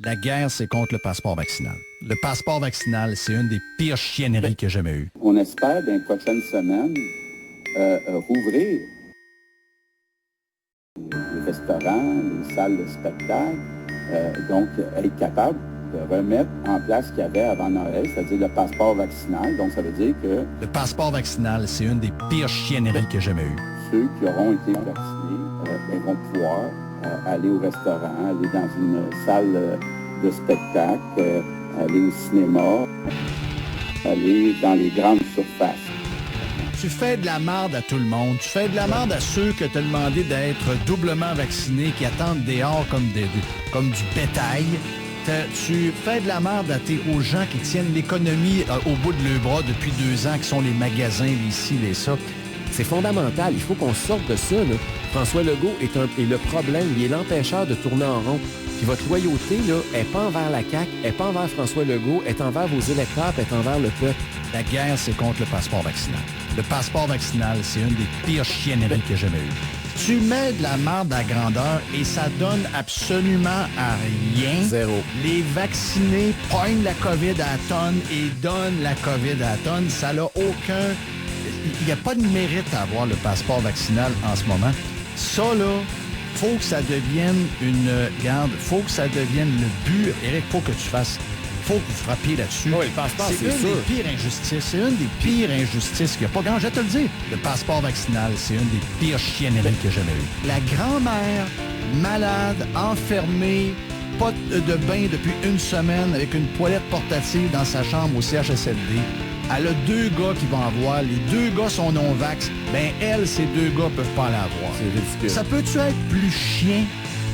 La guerre, c'est contre le passeport vaccinal. Le passeport vaccinal, c'est une des pires chienneries que j'ai jamais eues. On espère, dans les prochaines semaines, rouvrir les restaurants, les salles de spectacle, donc être capable de remettre en place ce qu'il y avait avant Noël, c'est-à-dire le passeport vaccinal. Donc, ça veut dire que Le passeport vaccinal, c'est une des pires chienneries que j'ai jamais eues. ceux qui auront été vaccinés vont pouvoir aller au restaurant, aller dans une salle de spectacle, aller au cinéma, aller dans les grandes surfaces. Tu fais de la merde à tout le monde. Tu fais de la merde à ceux que tu as demandé d'être doublement vaccinés, qui attendent dehors comme du bétail. Tu fais de la merde aux gens qui tiennent l'économie au bout de leurs bras depuis 2 ans, qui sont les magasins, les ci, les ça. C'est fondamental. Il faut qu'on sorte de ça, là. François Legault est le problème. Il est l'empêcheur de tourner en rond. Puis votre loyauté, là, est pas envers la CAQ, est pas envers François Legault, est envers vos électeurs, est envers le peuple. La guerre, c'est contre le passeport vaccinal. Le passeport vaccinal, c'est une des pires chienneries que j'ai jamais eues. Tu mets de la merde à grandeur et ça donne absolument à rien. Zéro. Les vaccinés pognent la COVID à la tonne et donnent la COVID à la tonne. Ça n'a aucun... Il n'y a pas de mérite à avoir le passeport vaccinal en ce moment. Ça, là, faut que ça devienne une garde, faut que ça devienne le but. Éric, faut que tu fasses... faut que vous frappiez là-dessus. Oui, le passeport, c'est une sûr. des pires injustices. C'est une des pires injustices qu'il n'y a pas grand. Je vais te le dire. Le passeport vaccinal, c'est une des pires chienneries que j'ai jamais eues. La grand-mère, malade, enfermée, pas de bain depuis 1 semaine, avec une toilette portative dans sa chambre au CHSLD. Elle a 2 gars qui vont avoir. Les 2 gars sont non-vax. Ben, elle, ces 2 gars peuvent pas l'avoir. C'est ridicule. Ça peut-tu être plus chien?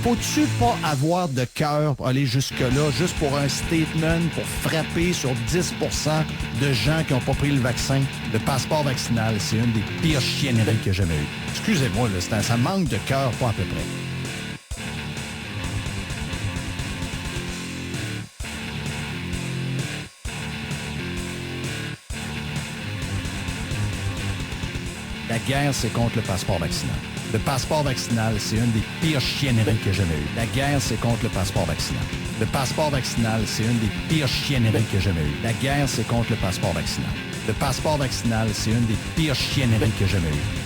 Faut-tu pas avoir de cœur pour aller jusque-là, juste pour un statement, pour frapper sur 10 de gens qui n'ont pas pris le vaccin? Le passeport vaccinal, c'est une des pires chienneries que j'ai jamais eues. Excusez-moi, là, ça manque de cœur, pas à peu près. La guerre, c'est contre le passeport vaccinal. Le passeport vaccinal, c'est une des pires chienneries que j'ai jamais eues. La guerre, c'est contre le passeport vaccinal. Le passeport vaccinal, c'est une des pires chienneries que j'ai jamais eues. La guerre, c'est contre le passeport vaccinal. Le passeport vaccinal, c'est une des pires chienneries que j'ai jamais eues.